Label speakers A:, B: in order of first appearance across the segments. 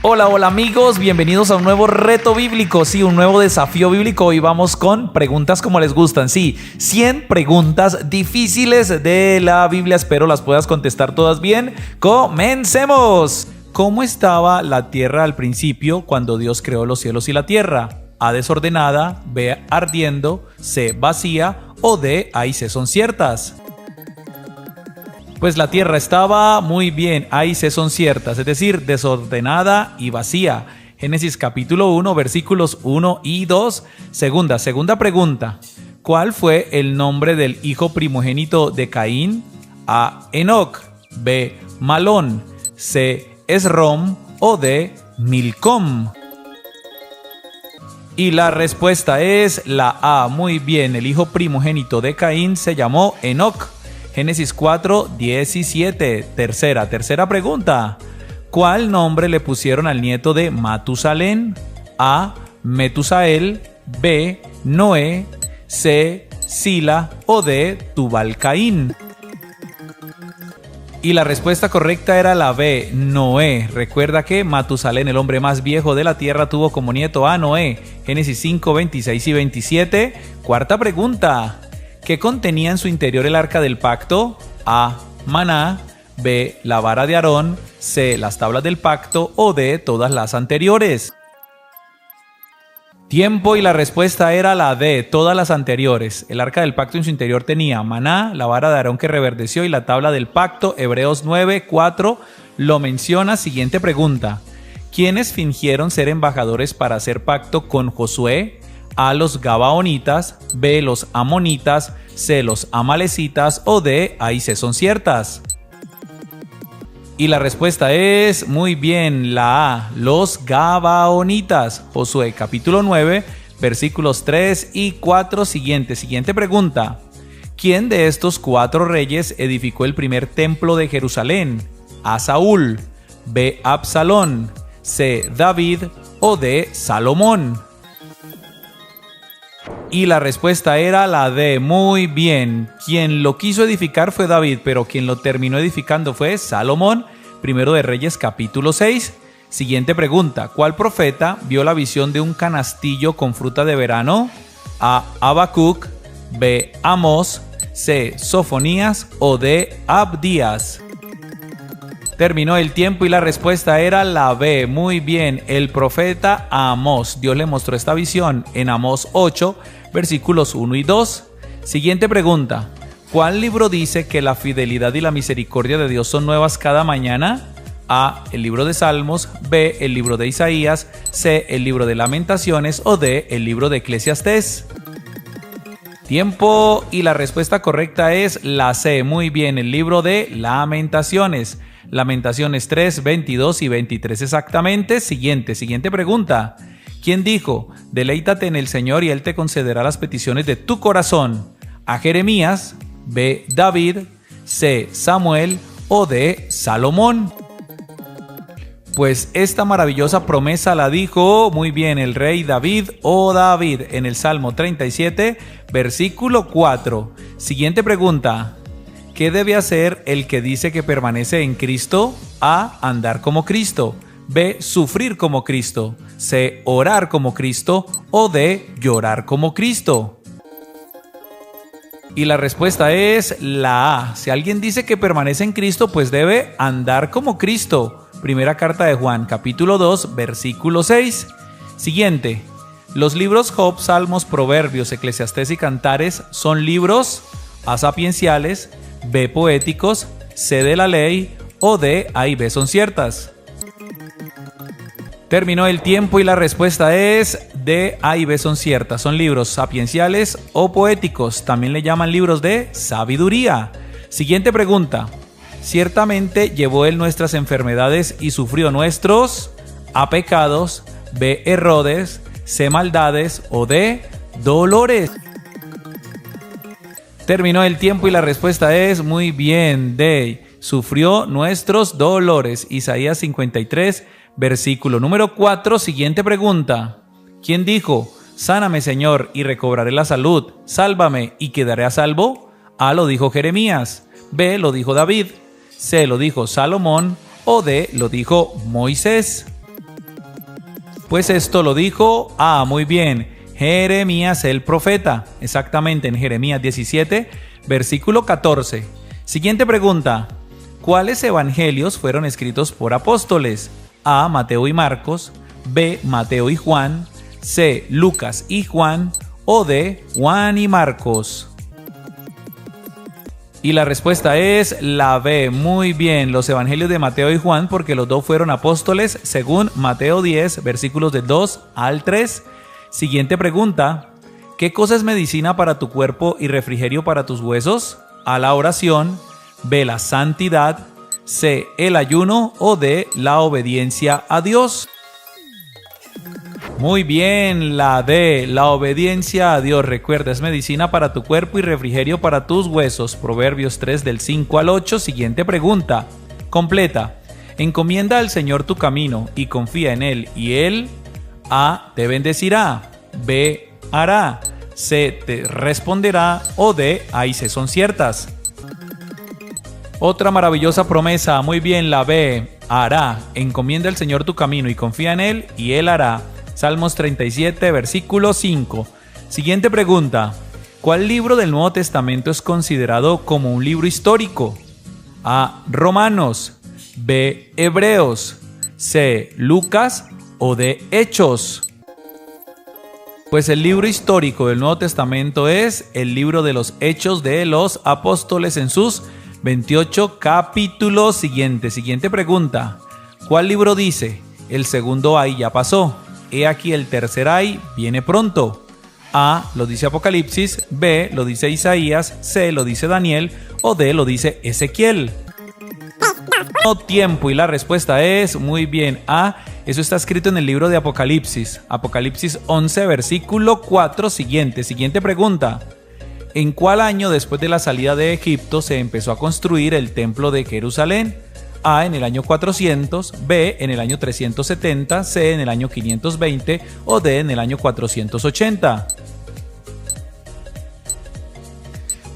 A: Hola, hola amigos, bienvenidos a un nuevo reto bíblico, sí, un nuevo desafío bíblico. Hoy vamos con preguntas como les gustan, sí, 100 preguntas difíciles de la Biblia, espero las puedas contestar todas bien. ¡Comencemos! ¿Cómo estaba la tierra al principio cuando Dios creó los cielos y la tierra? A, desordenada, B, ardiendo, C, vacía o D, A y C son ciertas. Pues la tierra estaba muy bien, A y C son ciertas, es decir, desordenada y vacía. Génesis capítulo 1, versículos 1 y 2. Segunda pregunta. ¿Cuál fue el nombre del hijo primogénito de Caín? A, Enoc, B, Malón, C, Esrom o D, Milcom. Y la respuesta es la A. Muy bien, el hijo primogénito de Caín se llamó Enoc. Génesis 4, 17. Tercera pregunta. ¿Cuál nombre le pusieron al nieto de Matusalén? A, Metusael, B, Noé, C, Sila o D, Tubal-Caín. Y la respuesta correcta era la B, Noé. Recuerda que Matusalén, el hombre más viejo de la tierra, tuvo como nieto a Noé. Génesis 5, 26 y 27. Cuarta pregunta. ¿Qué contenía en su interior el arca del pacto? A, maná, B, la vara de Aarón, C, las tablas del pacto o D, todas las anteriores. Tiempo y la respuesta era la D, todas las anteriores. El arca del pacto en su interior tenía maná, la vara de Aarón que reverdeció y la tabla del pacto. Hebreos 9, 4 lo menciona. Siguiente pregunta. ¿Quiénes fingieron ser embajadores para hacer pacto con Josué? A, los Gabaonitas, B, los Amonitas, C, los Amalecitas o D, A y C son ciertas. Y la respuesta es muy bien, la A, los Gabaonitas. Josué capítulo 9, versículos 3 y 4. Siguiente pregunta. ¿Quién de estos 4 reyes edificó el primer templo de Jerusalén? A, Saúl, B, Absalón, C, David o D, Salomón. Y la respuesta era la D. Muy bien. Quien lo quiso edificar fue David, pero quien lo terminó edificando fue Salomón. Primero de Reyes capítulo 6. Siguiente pregunta. ¿Cuál profeta vio la visión de un canastillo con fruta de verano? A, Habacuc, B, Amós, C, Sofonías o D, Abdías. Terminó el tiempo y la respuesta era la B. Muy bien, el profeta Amós. Dios le mostró esta visión en Amós 8, versículos 1 y 2. Siguiente pregunta. ¿Cuál libro dice que la fidelidad y la misericordia de Dios son nuevas cada mañana? A, el libro de Salmos, B, el libro de Isaías, C, el libro de Lamentaciones o D, el libro de Eclesiastés. Tiempo y la respuesta correcta es la C. Muy bien, el libro de Lamentaciones. Lamentaciones 3, 22 y 23 exactamente. Siguiente pregunta. ¿Quién dijo? Deleítate en el Señor y Él te concederá las peticiones de tu corazón. A, Jeremías, B, David, C, Samuel o D, Salomón. Pues esta maravillosa promesa la dijo muy bien el rey David o David en el Salmo 37, versículo 4. Siguiente pregunta. ¿Qué debe hacer el que dice que permanece en Cristo? A, andar como Cristo. B, sufrir como Cristo. C, orar como Cristo. O D, llorar como Cristo. Y la respuesta es la A. Si alguien dice que permanece en Cristo, pues debe andar como Cristo. Primera carta de Juan, capítulo 2, versículo 6. Siguiente. Los libros Job, Salmos, Proverbios, Eclesiastés y Cantares son libros A, sapienciales, B, poéticos, C, de la ley o D, A y B son ciertas. Terminó el tiempo y la respuesta es D, A y B son ciertas. Son libros sapienciales o poéticos. También le llaman libros de sabiduría. Siguiente pregunta. Ciertamente llevó Él nuestras enfermedades y sufrió nuestros A, pecados, B, errores, C, maldades o D, dolores. Terminó el tiempo y la respuesta es muy bien, D, sufrió nuestros dolores. Isaías 53, versículo número 4. Siguiente pregunta. ¿Quién dijo? Sáname, Señor, y recobraré la salud. Sálvame y quedaré a salvo. A, lo dijo Jeremías. B, lo dijo David. C, lo dijo Salomón. O D, lo dijo Moisés. Pues esto lo dijo, muy bien, Jeremías el profeta, exactamente en Jeremías 17, versículo 14. Siguiente pregunta, ¿cuáles evangelios fueron escritos por apóstoles? A, Mateo y Marcos, B, Mateo y Juan, C, Lucas y Juan, o D, Juan y Marcos. Y la respuesta es la B. Muy bien, los evangelios de Mateo y Juan, porque los dos fueron apóstoles, según Mateo 10, versículos del 2 al 3. Siguiente pregunta, ¿qué cosa es medicina para tu cuerpo y refrigerio para tus huesos? A, la oración, B, la santidad, C, el ayuno, o D, la obediencia a Dios. Muy bien, la D, la obediencia a Dios. Recuerda, es medicina para tu cuerpo y refrigerio para tus huesos. Proverbios 3 del 5 al 8. Siguiente pregunta. Completa. Encomienda al Señor tu camino y confía en Él, y Él, A, te bendecirá, B, hará, C, te responderá, o D, ahí se son ciertas. Otra maravillosa promesa. Muy bien, la B, hará. Encomienda al Señor tu camino y confía en Él, y Él hará. Salmos 37, versículo 5. Siguiente pregunta. ¿Cuál libro del Nuevo Testamento es considerado como un libro histórico? A, Romanos, B, Hebreos, C, Lucas, o D, Hechos. Pues el libro histórico del Nuevo Testamento es el libro de los Hechos de los Apóstoles en sus 28 capítulos. Siguiente pregunta. ¿Cuál libro dice? El segundo ay ya pasó. He aquí el tercer ay viene pronto. A, lo dice Apocalipsis, B, lo dice Isaías, C, lo dice Daniel, o D, lo dice Ezequiel. No tiempo, y la respuesta es, muy bien, A, eso está escrito en el libro de Apocalipsis. Apocalipsis 11, versículo 4. Siguiente pregunta. ¿En cuál año después de la salida de Egipto se empezó a construir el templo de Jerusalén? A, en el año 400, B, en el año 370, C, en el año 520 o D, en el año 480.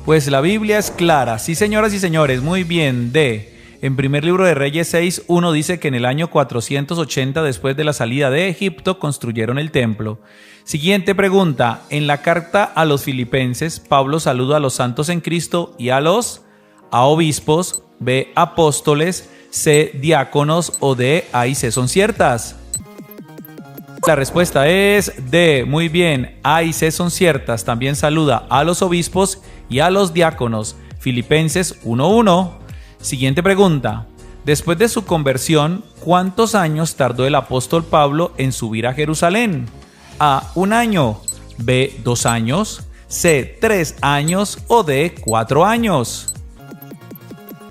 A: Pues la Biblia es clara. Sí, señoras y señores, muy bien. D. En primer libro de Reyes 6:1 dice que en el año 480 después de la salida de Egipto construyeron el templo. Siguiente pregunta. En la carta a los Filipenses, Pablo saluda a los santos en Cristo y a los A, obispos, B, apóstoles, C, diáconos, o D, A y C son ciertas. La respuesta es D. Muy bien, A y C son ciertas. También saluda a los obispos y a los diáconos. Filipenses 1:1. Siguiente pregunta. Después de su conversión, ¿cuántos años tardó el apóstol Pablo en subir a Jerusalén? A, 1 año, B, 2 años, C, 3 años o D, 4 años.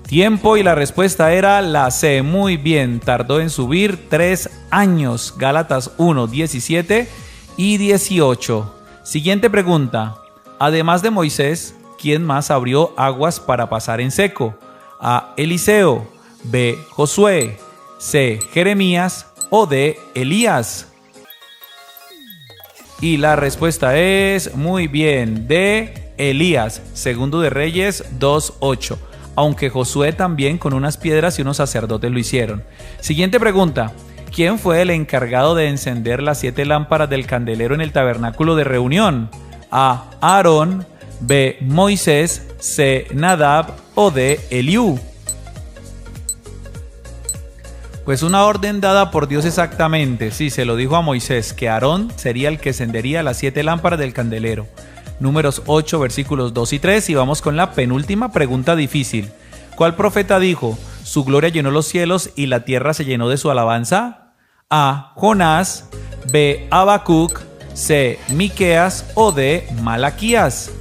A: Tiempo, y la respuesta era la C. Muy bien, tardó en subir 3 años. Gálatas 1, 17 y 18. Siguiente pregunta. Además de Moisés, ¿quién más abrió aguas para pasar en seco? A, Eliseo, B, Josué, C, Jeremías o D, Elías. Y la respuesta es, muy bien, D, Elías. Segundo de Reyes 2:8. Aunque Josué también con unas piedras y unos sacerdotes lo hicieron. Siguiente pregunta. ¿Quién fue el encargado de encender las 7 lámparas del candelero en el tabernáculo de reunión? A, Aarón, B, Moisés, C, Nadab o D, Eliú. Pues una orden dada por Dios exactamente. Sí, se lo dijo a Moisés, que Aarón sería el que encendería las 7 lámparas del candelero. Números 8, versículos 2 y 3. Y vamos con la penúltima pregunta difícil. ¿Cuál profeta dijo, su gloria llenó los cielos y la tierra se llenó de su alabanza? A, Jonás, B, Habacuc, C, Miqueas o D, Malaquías.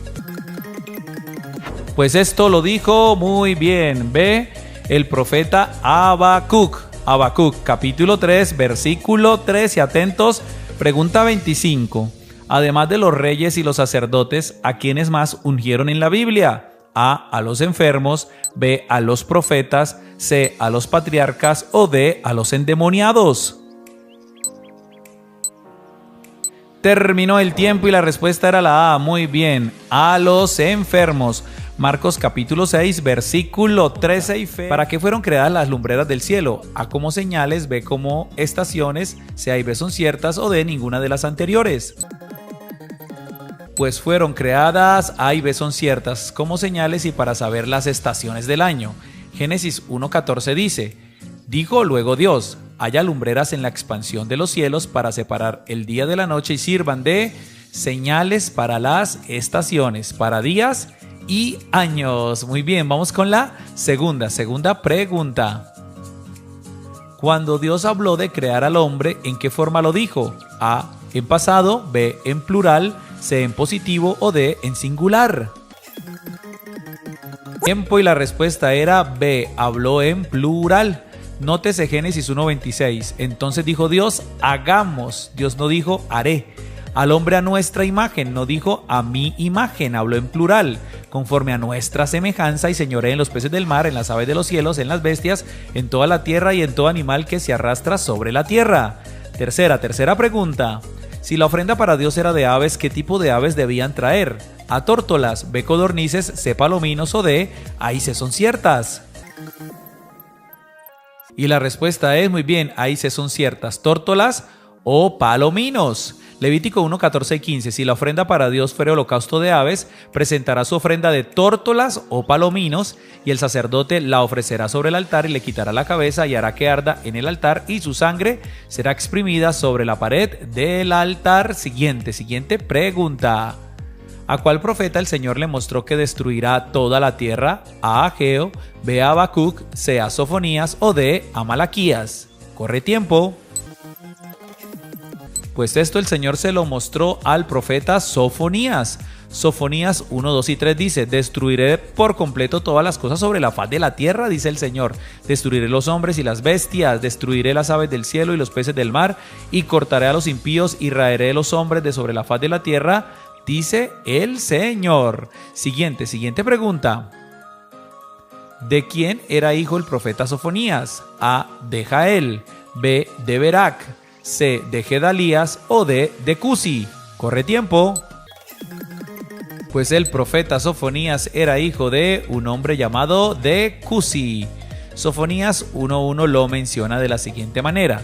A: Pues esto lo dijo muy bien, B, el profeta Habacuc. Habacuc, capítulo 3, versículo 3. Y atentos, pregunta 25. Además de los reyes y los sacerdotes, ¿a quiénes más ungieron en la Biblia? A los enfermos, B, a los profetas, C, a los patriarcas o D, a los endemoniados. Terminó el tiempo y la respuesta era la A. Muy bien, a los enfermos. Marcos capítulo 6, versículo 13 y fe. ¿Para qué fueron creadas las lumbreras del cielo? A como señales, B como estaciones, C y B son ciertas o D ninguna de las anteriores. Pues fueron creadas, A y B son ciertas, como señales y para saber las estaciones del año. Génesis 1:14 dice: dijo luego Dios, haya lumbreras en la expansión de los cielos para separar el día de la noche y sirvan de señales para las estaciones, para días y años. Muy bien, vamos con la segunda pregunta. Cuando Dios habló de crear al hombre, ¿en qué forma lo dijo? A, en pasado, B, en plural, C, en positivo o D, en singular. Tiempo y la respuesta era B, habló en plural. Nótese Génesis 1:26. Entonces dijo Dios, hagamos. Dios no dijo, haré. Al hombre a nuestra imagen, no dijo a mi imagen, habló en plural, conforme a nuestra semejanza y señoree en los peces del mar, en las aves de los cielos, en las bestias, en toda la tierra y en todo animal que se arrastra sobre la tierra. Tercera pregunta. Si la ofrenda para Dios era de aves, ¿qué tipo de aves debían traer? A, tórtolas, B, codornices, C, palominos o D, ahí se son ciertas. Y la respuesta es muy bien, ahí se son ciertas, tórtolas o palominos. Levítico 1, 14 y 15. Si la ofrenda para Dios fuera holocausto de aves, presentará su ofrenda de tórtolas o palominos, y el sacerdote la ofrecerá sobre el altar y le quitará la cabeza y hará que arda en el altar, y su sangre será exprimida sobre la pared del altar. Siguiente pregunta. ¿A cuál profeta el Señor le mostró que destruirá toda la tierra? A, Ageo, B, a Habacuc, C, a Sofonías o D, a Malaquías. Corre tiempo. Pues esto el Señor se lo mostró al profeta Sofonías. Sofonías 1, 2 y 3 dice: destruiré por completo todas las cosas sobre la faz de la tierra, dice el Señor. Destruiré los hombres y las bestias, destruiré las aves del cielo y los peces del mar, y cortaré a los impíos y raeré los hombres de sobre la faz de la tierra, dice el Señor. Siguiente pregunta. ¿De quién era hijo el profeta Sofonías? A, de Jael, B, de Berac, C, de Gedalías o D, de Cusi. Corre tiempo. Pues el profeta Sofonías era hijo de un hombre llamado de Cusi. Sofonías 1:1 lo menciona de la siguiente manera: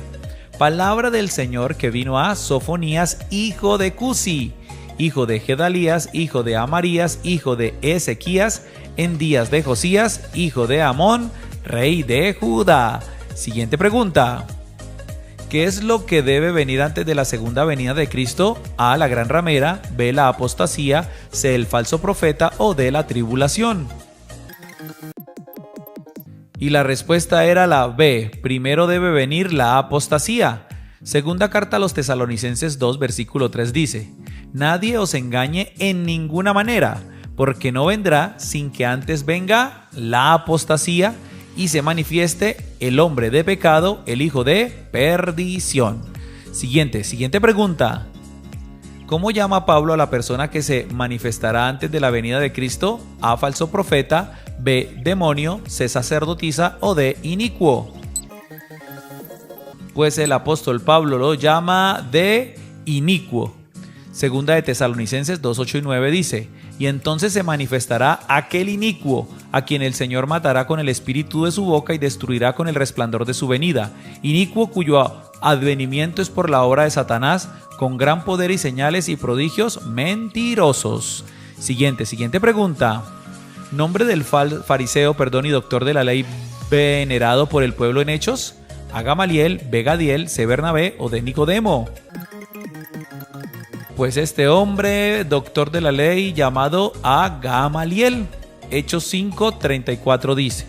A: palabra del Señor que vino a Sofonías, hijo de Cusi, hijo de Gedalías, hijo de Amarías, hijo de Ezequías, en días de Josías, hijo de Amón, rey de Judá. Siguiente pregunta. ¿Qué es lo que debe venir antes de la segunda venida de Cristo? A, la gran ramera, B, la apostasía, C, el falso profeta o D, la tribulación. Y la respuesta era la B, primero debe venir la apostasía. Segunda carta a los Tesalonicenses 2, versículo 3 dice: nadie os engañe en ninguna manera, porque no vendrá sin que antes venga la apostasía y se manifieste el hombre de pecado, el hijo de perdición. Siguiente pregunta. ¿Cómo llama Pablo a la persona que se manifestará antes de la venida de Cristo? A, falso profeta, B, demonio, C, sacerdotisa o D, inicuo. Pues el apóstol Pablo lo llama de inicuo. Segunda de Tesalonicenses 2, 8 y 9 dice: y entonces se manifestará aquel inicuo, a quien el Señor matará con el espíritu de su boca y destruirá con el resplandor de su venida. Inicuo cuyo advenimiento es por la obra de Satanás, con gran poder y señales y prodigios mentirosos. Siguiente pregunta. Nombre del fariseo, y doctor de la ley venerado por el pueblo en Hechos: A, Gamaliel, B, Gadiel, C, Bernabé o D, Nicodemo. Pues este hombre, doctor de la ley, llamado a Gamaliel. Hechos 5:34 dice: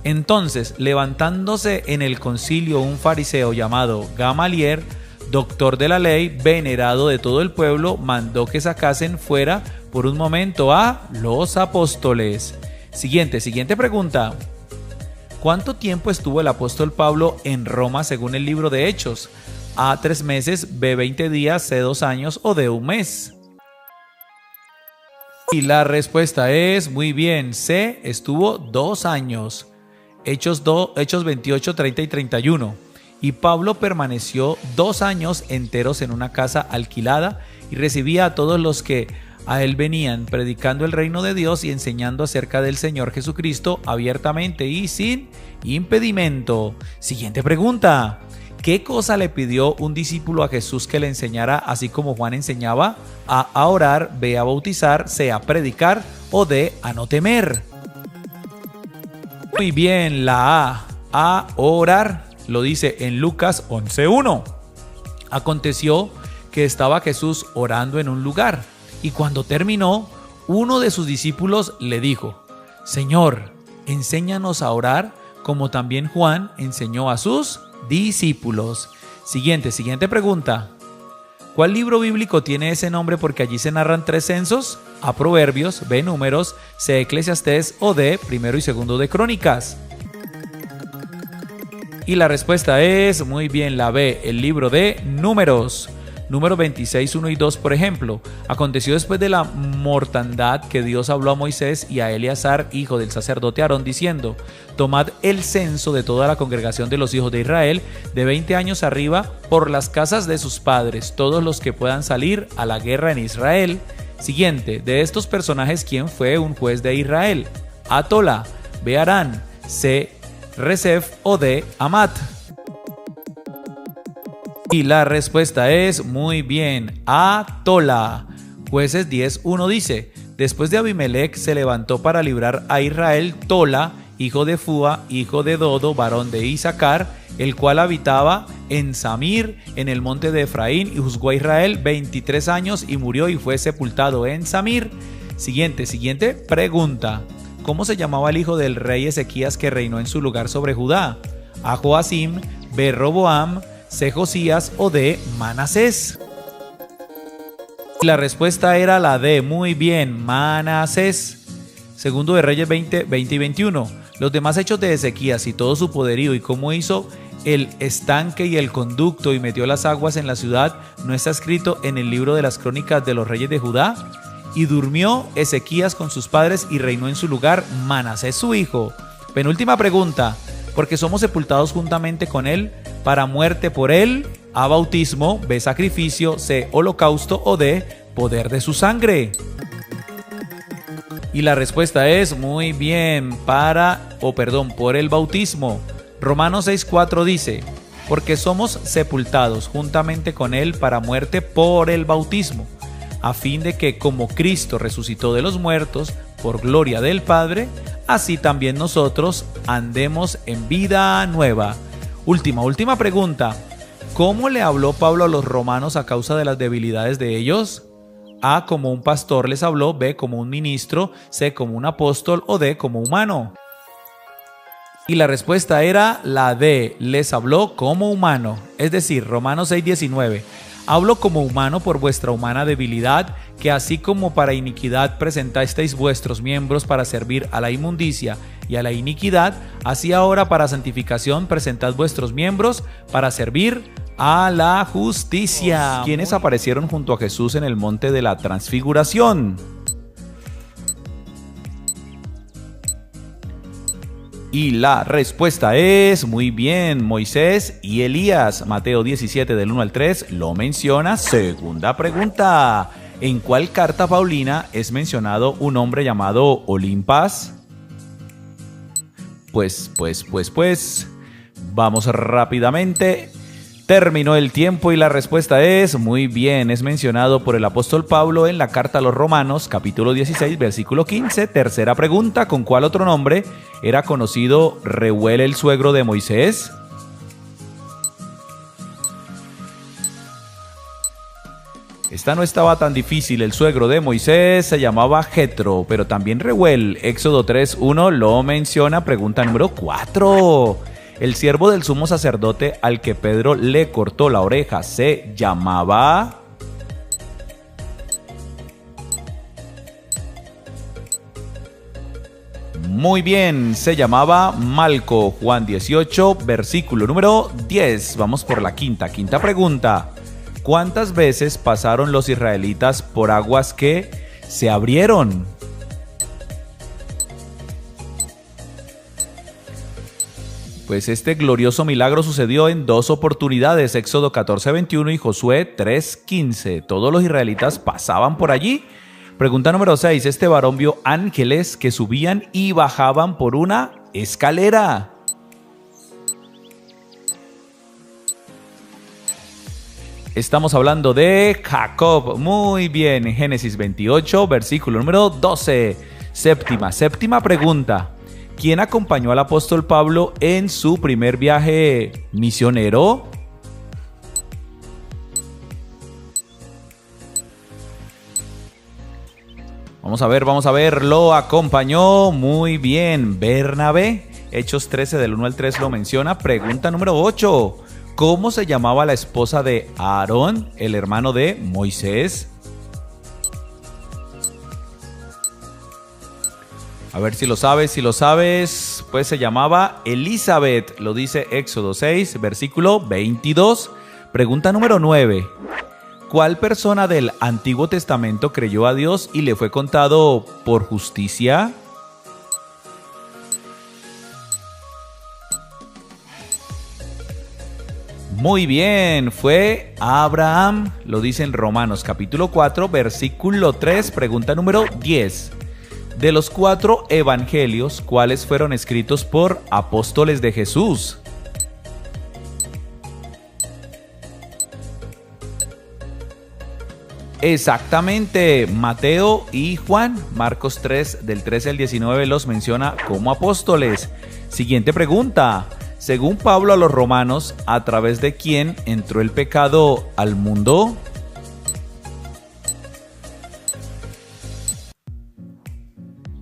A: entonces, levantándose en el concilio un fariseo llamado Gamaliel, doctor de la ley, venerado de todo el pueblo, mandó que sacasen fuera por un momento a los apóstoles. Siguiente pregunta. ¿Cuánto tiempo estuvo el apóstol Pablo en Roma según el libro de Hechos? A, 3 meses, B, 20 días, C, 2 años o D, 1 mes. Y la respuesta es muy bien, C, estuvo 2 años. Hechos 28, 30 y 31. Y Pablo permaneció 2 años enteros en una casa alquilada y recibía a todos los que A él venían predicando el reino de Dios y enseñando acerca del Señor Jesucristo abiertamente y sin impedimento. Siguiente pregunta. ¿Qué cosa le pidió un discípulo a Jesús que le enseñara así como Juan enseñaba? A orar, B a bautizar, C a predicar o D a no temer. Muy bien, la A orar, lo dice en Lucas 11:1. Aconteció que estaba Jesús orando en un lugar y cuando terminó, uno de sus discípulos le dijo: Señor, enséñanos a orar como también Juan enseñó a sus discípulos. Siguiente pregunta. ¿Cuál libro bíblico tiene ese nombre porque allí se narran 3 censos? A Proverbios, B Números, C Eclesiastés o D Primero y Segundo de Crónicas. Y la respuesta es muy bien la B, el libro de Números. Número 26, 1 y 2, por ejemplo. Aconteció después de la mortandad que Dios habló a Moisés y a Eleazar, hijo del sacerdote Aarón, diciendo: Tomad el censo de toda la congregación de los hijos de Israel, de 20 años arriba, por las casas de sus padres, todos los que puedan salir a la guerra en Israel. Siguiente, de estos personajes, ¿quién fue un juez de Israel? A Tola, B Arán, C Resef o D Amat. Y la respuesta es muy bien, a Tola. Jueces 10:1 dice: Después de Abimelech se levantó para librar a Israel Tola, hijo de Fúa, hijo de Dodo, varón de Isaacar, el cual habitaba en Samir, en el monte de Efraín, y juzgó a Israel 23 años y murió y fue sepultado en Samir. Siguiente pregunta. ¿Cómo se llamaba el hijo del rey Ezequías que reinó en su lugar sobre Judá? A Joacim, B Roboam, C Josías o D Manasés. La respuesta era la D, muy bien, Manasés. Segundo de Reyes 20 y 21. Los demás hechos de Ezequías y todo su poderío y cómo hizo el estanque y el conducto y metió las aguas en la ciudad, ¿no está escrito en el libro de las crónicas de los reyes de Judá? Y durmió Ezequías con sus padres y reinó en su lugar Manasés su hijo. Penúltima pregunta. Porque somos sepultados juntamente con él para muerte por él, A bautismo, B sacrificio, C holocausto o D poder de su sangre. Y la respuesta es muy bien, por el bautismo. Romanos 6:4 dice: porque somos sepultados juntamente con él para muerte por el bautismo, a fin de que como Cristo resucitó de los muertos por gloria del Padre, así también nosotros andemos en vida nueva. Última pregunta. ¿Cómo le habló Pablo a los romanos a causa de las debilidades de ellos? A, como un pastor les habló, B, como un ministro, C, como un apóstol o D, como humano. Y la respuesta era la D, les habló como humano. Es decir, Romanos 6:19. Hablo como humano por vuestra humana debilidad, que así como para iniquidad presentasteis vuestros miembros para servir a la inmundicia y a la iniquidad, así ahora para santificación presentad vuestros miembros para servir a la justicia. ¿Quiénes aparecieron junto a Jesús en el monte de la transfiguración? Y la respuesta es muy bien, Moisés y Elías. Mateo 17 del 1 al 3 lo menciona. Segunda pregunta. ¿En cuál carta paulina es mencionado un hombre llamado Olimpas? Pues, vamos rápidamente. Terminó el tiempo y la respuesta es muy bien, es mencionado por el apóstol Pablo en la carta a los Romanos, capítulo 16, versículo 15. Tercera pregunta, ¿con cuál otro nombre era conocido Reuel, el suegro de Moisés? Esta no estaba tan difícil, el suegro de Moisés se llamaba Jetro, pero también Reuel. Éxodo 3:1 lo menciona. Pregunta número 4. El siervo del sumo sacerdote al que Pedro le cortó la oreja se llamaba... Muy bien, se llamaba Malco. Juan 18, versículo número 10. Vamos por la quinta pregunta. ¿Cuántas veces pasaron los israelitas por aguas que se abrieron? Pues este glorioso milagro sucedió en 2 oportunidades, Éxodo 14:21 y Josué 3:15. Todos los israelitas pasaban por allí Pregunta número 6. Este varón vio ángeles que subían y bajaban por una escalera. Estamos hablando de Jacob. Muy bien, en Génesis 28, versículo número 12. Séptima pregunta. ¿Quién acompañó al apóstol Pablo en su primer viaje misionero? Vamos a ver, lo acompañó muy bien Bernabé. Hechos 13 del 1 al 3 lo menciona. Pregunta número 8. ¿Cómo se llamaba la esposa de Aarón, el hermano de Moisés? A ver si lo sabes, pues se llamaba Elizabeth, lo dice Éxodo 6, versículo 22. Pregunta número 9. ¿Cuál persona del Antiguo Testamento creyó a Dios y le fue contado por justicia? Muy bien, fue Abraham, lo dice en Romanos capítulo 4, versículo 3, pregunta número 10. De los 4 evangelios, ¿cuáles fueron escritos por apóstoles de Jesús? Exactamente, Mateo y Juan. Marcos 3, del 13 al 19 los menciona como apóstoles. Siguiente pregunta. Según Pablo a los romanos, ¿a través de quién entró el pecado al mundo?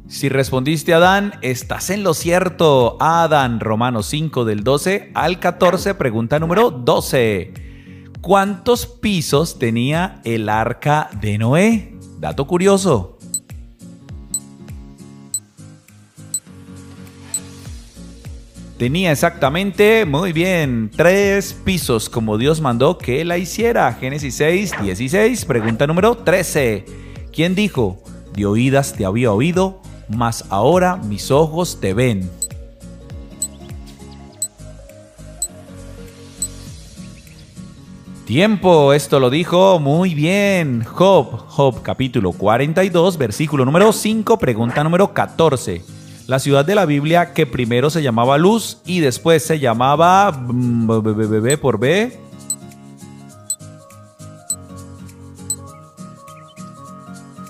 A: Si respondiste Adán, estás en lo cierto. Adán, Romanos 5 del 12 al 14, pregunta número 12. ¿Cuántos pisos tenía el arca de Noé? Dato curioso. Tenía exactamente, muy bien, 3 pisos como Dios mandó que la hiciera. Génesis 6, 16, pregunta número 13. ¿Quién dijo? De oídas te había oído, mas ahora mis ojos te ven. Tiempo, esto lo dijo muy bien Job capítulo 42, versículo número 5, pregunta número 14. La ciudad de la Biblia que primero se llamaba Luz y después se llamaba por B.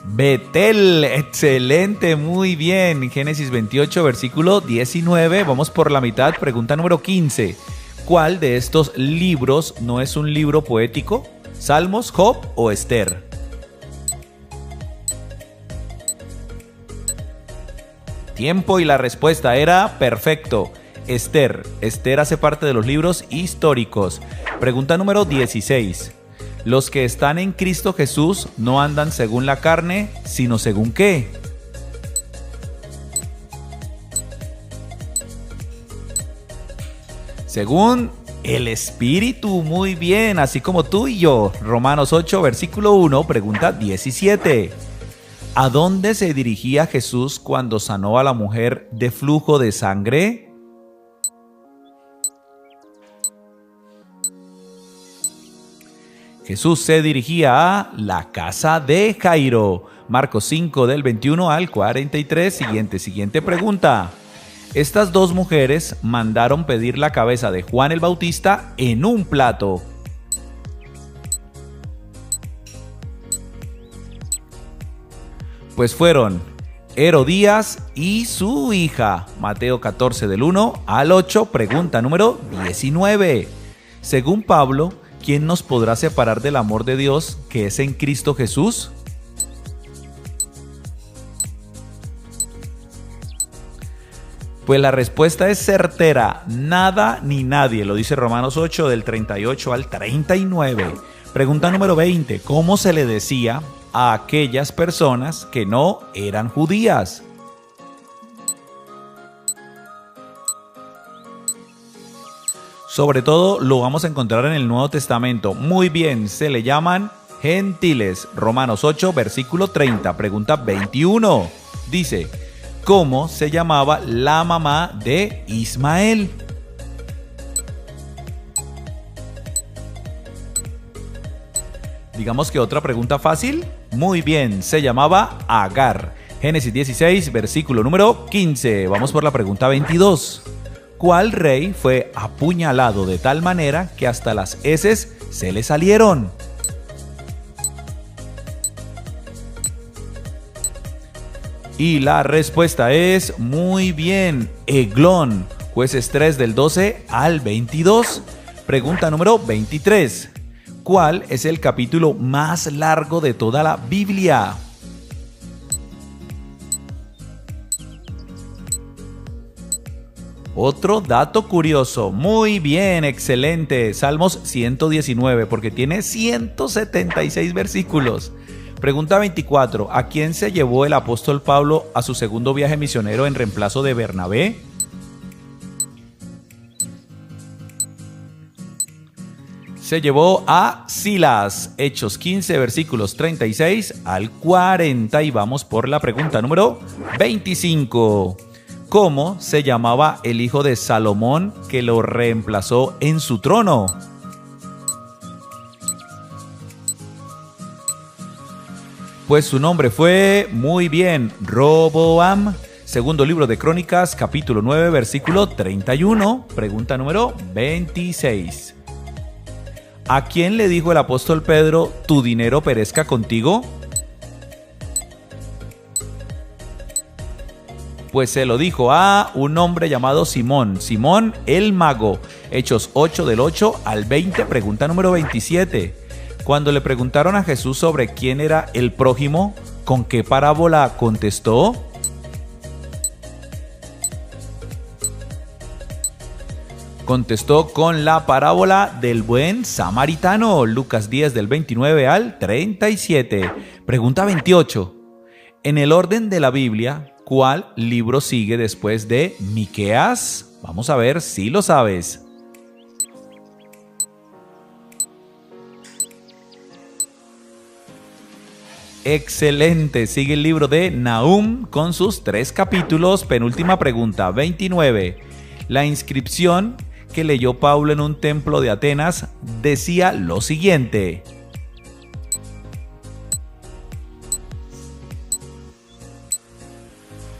A: Betel, excelente, muy bien. Génesis 28, versículo 19, vamos por la mitad, pregunta número 15. ¿Cuál de estos libros no es un libro poético? ¿Salmos, Job o Esther? Tiempo y la respuesta era perfecto. Esther. Esther hace parte de los libros históricos. Pregunta número 16. Los que están en Cristo Jesús no andan según la carne, sino según ¿qué? Según el Espíritu, muy bien, así como tú y yo. Romanos 8, versículo 1, pregunta 17. ¿A dónde se dirigía Jesús cuando sanó a la mujer de flujo de sangre? Jesús se dirigía a la casa de Jairo. Marcos 5 del 21 al 43. Siguiente pregunta. Estas 2 mujeres mandaron pedir la cabeza de Juan el Bautista en un plato. Pues fueron Herodías y su hija. Mateo 14 del 1 al 8, pregunta número 19. Según Pablo, ¿quién nos podrá separar del amor de Dios que es en Cristo Jesús? Pues la respuesta es certera, nada ni nadie, lo dice Romanos 8 del 38 al 39. Pregunta número 20, ¿cómo se le decía a aquellas personas que no eran judías? Sobre todo lo vamos a encontrar en el Nuevo Testamento. Muy bien, se le llaman gentiles. Romanos 8, versículo 30, pregunta 21. Dice, ¿cómo se llamaba la mamá de Ismael? Digamos que otra pregunta fácil. Muy bien, se llamaba Agar. Génesis 16, versículo número 15. Vamos por la pregunta 22. ¿Cuál rey fue apuñalado de tal manera que hasta las heces se le salieron? Y la respuesta es muy bien, Eglón. Jueces 3 del 12 al 22. Pregunta número 23. ¿Cuál es el capítulo más largo de toda la Biblia? Otro dato curioso. Muy bien, excelente. Salmos 119, porque tiene 176 versículos. Pregunta 24. ¿A quién se llevó el apóstol Pablo a su segundo viaje misionero en reemplazo de Bernabé? Se llevó a Silas. Hechos 15, versículos 36 al 40. Y vamos por la pregunta número 25. ¿Cómo se llamaba el hijo de Salomón que lo reemplazó en su trono? Pues su nombre fue, muy bien, Roboam. Segundo libro de Crónicas, capítulo 9, versículo 31. Pregunta número 26. ¿A quién le dijo el apóstol Pedro, tu dinero perezca contigo? Pues se lo dijo a un hombre llamado Simón, Simón el mago. Hechos 8 del 8 al 20, pregunta número 27. Cuando le preguntaron a Jesús sobre quién era el prójimo, ¿con qué parábola contestó? Contestó con la parábola del buen samaritano, Lucas 10 del 29 al 37. Pregunta 28. En el orden de la Biblia, ¿cuál libro sigue después de Miqueas? Vamos a ver si lo sabes. Excelente, sigue el libro de Nahum con sus 3 capítulos. Penúltima pregunta, 29. La inscripción que leyó Pablo en un templo de Atenas decía lo siguiente.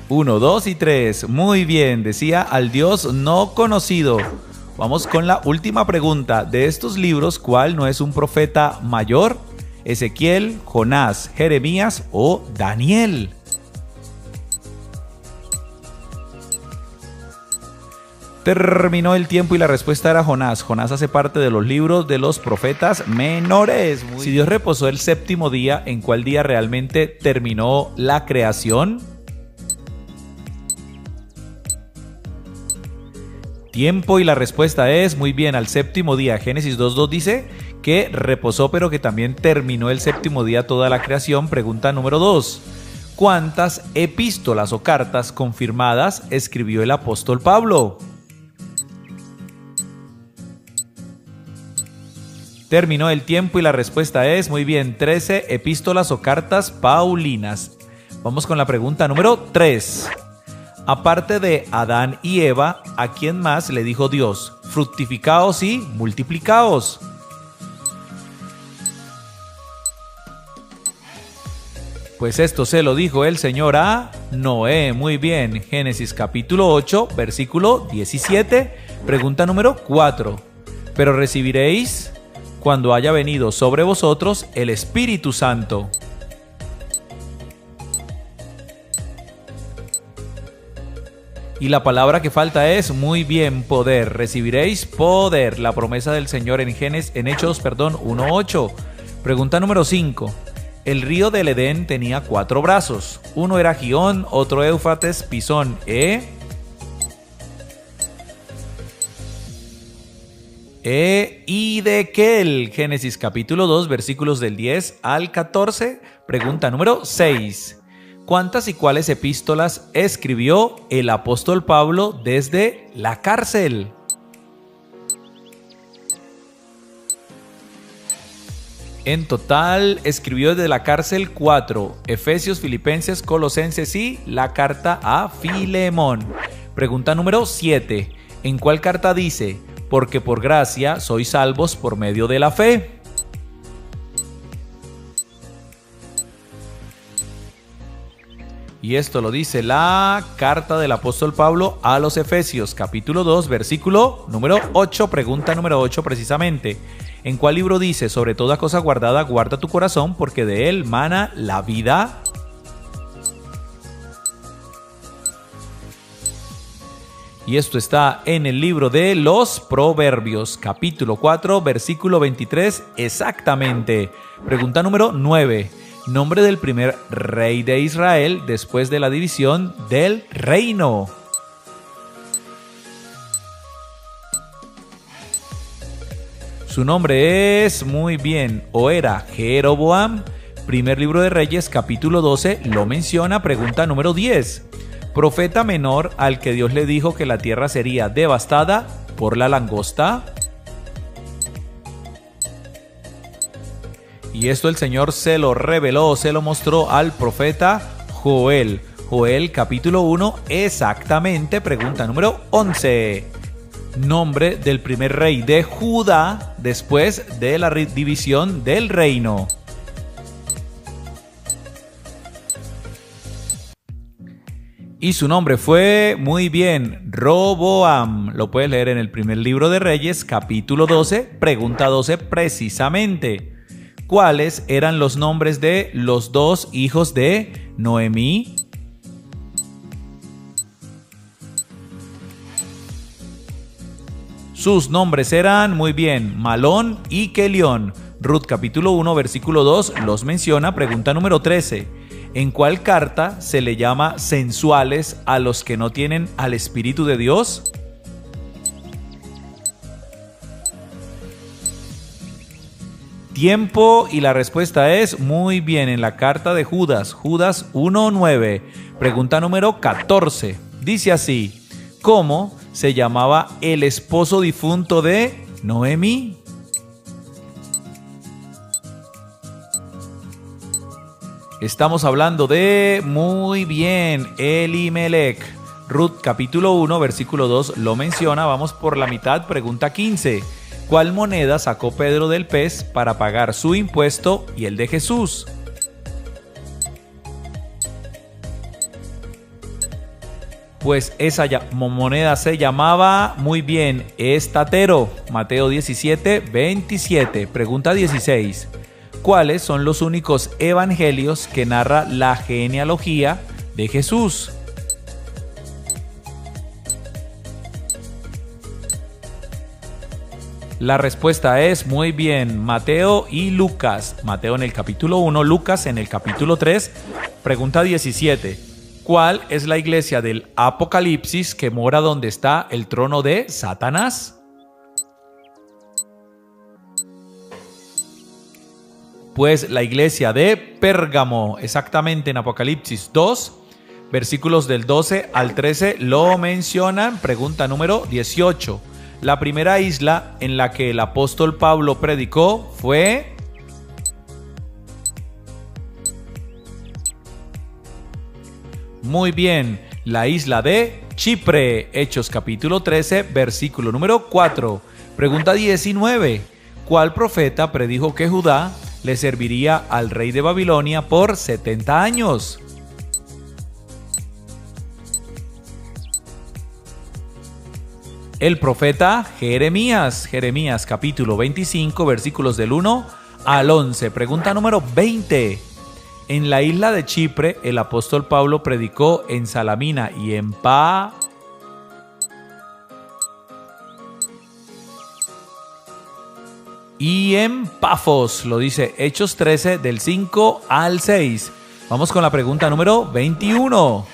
A: Uno, dos y tres. Muy bien, decía al Dios no conocido. Vamos con la última pregunta. De estos libros, ¿cuál no es un profeta mayor? Ezequiel, Jonás, Jeremías o Daniel. Terminó el tiempo y la respuesta era Jonás. Jonás hace parte de los libros de los profetas menores. Si Dios reposó el séptimo día, ¿en cuál día realmente terminó la creación? Tiempo y la respuesta es muy bien, al séptimo día. Génesis 2:2 dice que reposó, pero que también terminó el séptimo día toda la creación. Pregunta número 2. ¿Cuántas epístolas o cartas confirmadas escribió el apóstol Pablo? Terminó el tiempo y la respuesta es muy bien, 13 epístolas o cartas paulinas. Vamos con la pregunta número 3. Aparte de Adán y Eva, ¿a quién más le dijo Dios? Fructificaos y multiplicaos. Pues esto se lo dijo el Señor a Noé. Muy bien, Génesis capítulo 8, versículo 17. Pregunta número 4. Pero recibiréis cuando haya venido sobre vosotros el Espíritu Santo. Y la palabra que falta es muy bien, poder. Recibiréis poder. La promesa del Señor en Hechos 1:8. Pregunta número 5. El río del Edén tenía 4 brazos. Uno era Gihón, otro Éufrates, Pisón, y Dekel. Génesis capítulo 2, versículos del 10 al 14. Pregunta número 6. ¿Cuántas y cuáles epístolas escribió el apóstol Pablo desde la cárcel? En total escribió desde la cárcel 4, Efesios, Filipenses, Colosenses y la carta a Filemón. Pregunta número 7. ¿En cuál carta dice, porque por gracia sois salvos por medio de la fe? Y esto lo dice la carta del apóstol Pablo a los Efesios, capítulo 2, versículo número 8, pregunta número 8 precisamente. ¿En cuál libro dice, sobre toda cosa guardada, guarda tu corazón, porque de él mana la vida? Y esto está en el libro de los Proverbios, capítulo 4, versículo 23, exactamente. Pregunta número 9. Nombre del primer rey de Israel después de la división del reino. Su nombre es, muy bien, o era Jeroboam. Primer libro de Reyes, capítulo 12, lo menciona. Pregunta número 10. Profeta menor al que Dios le dijo que la tierra sería devastada por la langosta. Y esto el Señor se lo reveló, se lo mostró al profeta Joel. Joel capítulo 1, exactamente, pregunta número 11. Nombre del primer rey de Judá después de la división del reino. Y su nombre fue, muy bien, Roboam. Lo puedes leer en el primer libro de Reyes, capítulo 12, pregunta 12 precisamente. ¿Cuáles eran los nombres de los dos hijos de Noemí? Sus nombres eran, muy bien, Malón y Kelión. Ruth capítulo 1, versículo 2 los menciona. Pregunta número 13. ¿En cuál carta se le llama sensuales a los que no tienen al Espíritu de Dios? Tiempo, y la respuesta es, muy bien, en la carta de Judas, Judas 1:9. Pregunta número 14. Dice así: ¿cómo se llamaba el esposo difunto de Noemí? Estamos hablando de, muy bien, Elimelech. Ruth capítulo 1, versículo 2 lo menciona. Vamos por la mitad, pregunta 15. ¿Cuál moneda sacó Pedro del pez para pagar su impuesto y el de Jesús? Pues esa moneda se llamaba, muy bien, estatero. Mateo 17, 27. Pregunta 16. ¿Cuáles son los únicos evangelios que narra la genealogía de Jesús? La respuesta es, muy bien, Mateo y Lucas. Mateo en el capítulo 1, Lucas en el capítulo 3. Pregunta 17. ¿Cuál es la iglesia del Apocalipsis que mora donde está el trono de Satanás? Pues la iglesia de Pérgamo, exactamente en Apocalipsis 2, versículos del 12 al 13 lo mencionan. Pregunta número 18. La primera isla en la que el apóstol Pablo predicó fue... Muy bien, la isla de Chipre. Hechos capítulo 13, versículo número 4. Pregunta 19. ¿Cuál profeta predijo que Judá le serviría al rey de Babilonia por 70 años? El profeta Jeremías. Jeremías capítulo 25, versículos del 1 al 11. Pregunta número 20. En la isla de Chipre, el apóstol Pablo predicó en Salamina y en Pafos, lo dice Hechos 13 del 5 al 6. Vamos con la pregunta número 21.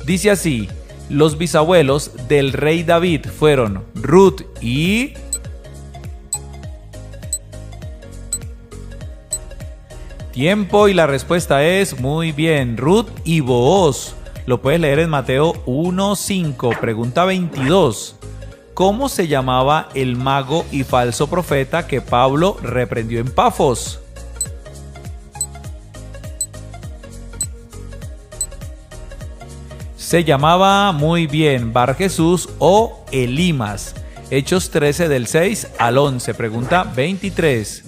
A: Dice así: los bisabuelos del rey David fueron Ruth y... Tiempo, y la respuesta es, muy bien, Ruth y Booz. Lo puedes leer en Mateo 1:5. Pregunta 22. ¿Cómo se llamaba el mago y falso profeta que Pablo reprendió en Pafos? Se llamaba, muy bien, Bar Jesús o Elimas. Hechos 13 del 6 al 11. Pregunta 23.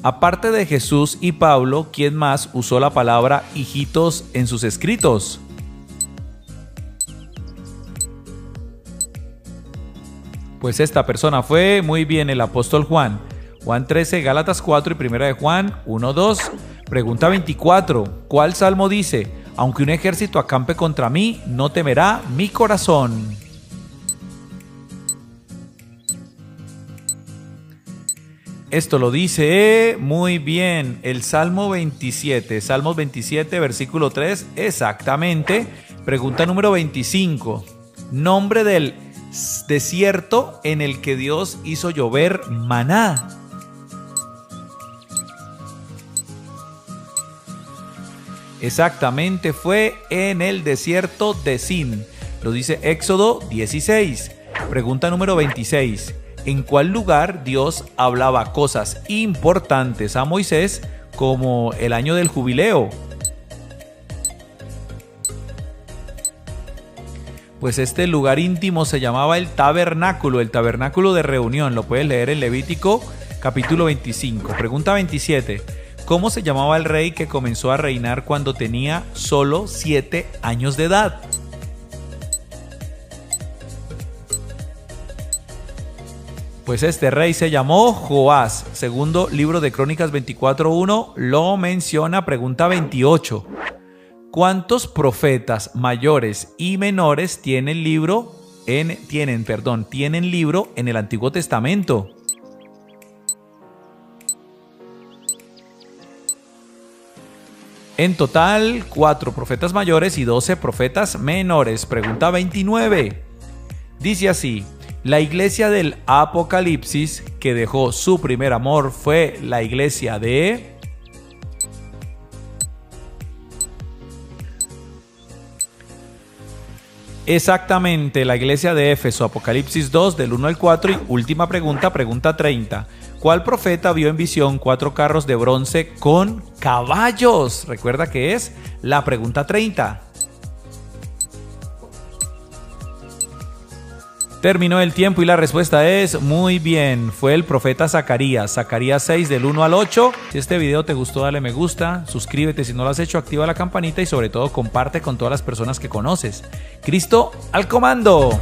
A: Aparte de Jesús y Pablo, ¿quién más usó la palabra hijitos en sus escritos? Pues esta persona fue, muy bien, el apóstol Juan. Juan 13, Gálatas 4 y 1 de Juan 1, 2. Pregunta 24. ¿Cuál salmo dice? Aunque un ejército acampe contra mí, no temerá mi corazón. Esto lo dice muy bien el Salmo 27. Salmos 27, versículo 3, exactamente. Pregunta número 25. Nombre del desierto en el que Dios hizo llover maná. Exactamente, fue en el desierto de Sin. Lo dice Éxodo 16. Pregunta número 26. ¿En cuál lugar Dios hablaba cosas importantes a Moisés como el año del jubileo? Pues este lugar íntimo se llamaba el tabernáculo de reunión. Lo puedes leer en Levítico capítulo 25. Pregunta 27. ¿Cómo se llamaba el rey que comenzó a reinar cuando tenía solo 7 años de edad? Pues este rey se llamó Joás. Segundo libro de Crónicas 24:1 lo menciona. Pregunta 28. ¿Cuántos profetas mayores y menores tienen libro en el Antiguo Testamento? En total, 4 profetas mayores y 12 profetas menores. Pregunta 29. Dice así: la iglesia del Apocalipsis que dejó su primer amor fue la iglesia de... Exactamente, la iglesia de Éfeso. Apocalipsis 2 del 1 al 4. Y última pregunta, pregunta 30. ¿Cuál profeta vio en visión 4 carros de bronce con caballos? Recuerda que es la pregunta 30. Terminó el tiempo y la respuesta es muy bien. Fue el profeta Zacarías. Zacarías 6 del 1 al 8. Si este video te gustó, dale me gusta, suscríbete si no lo has hecho, activa la campanita y sobre todo comparte con todas las personas que conoces. Cristo al comando.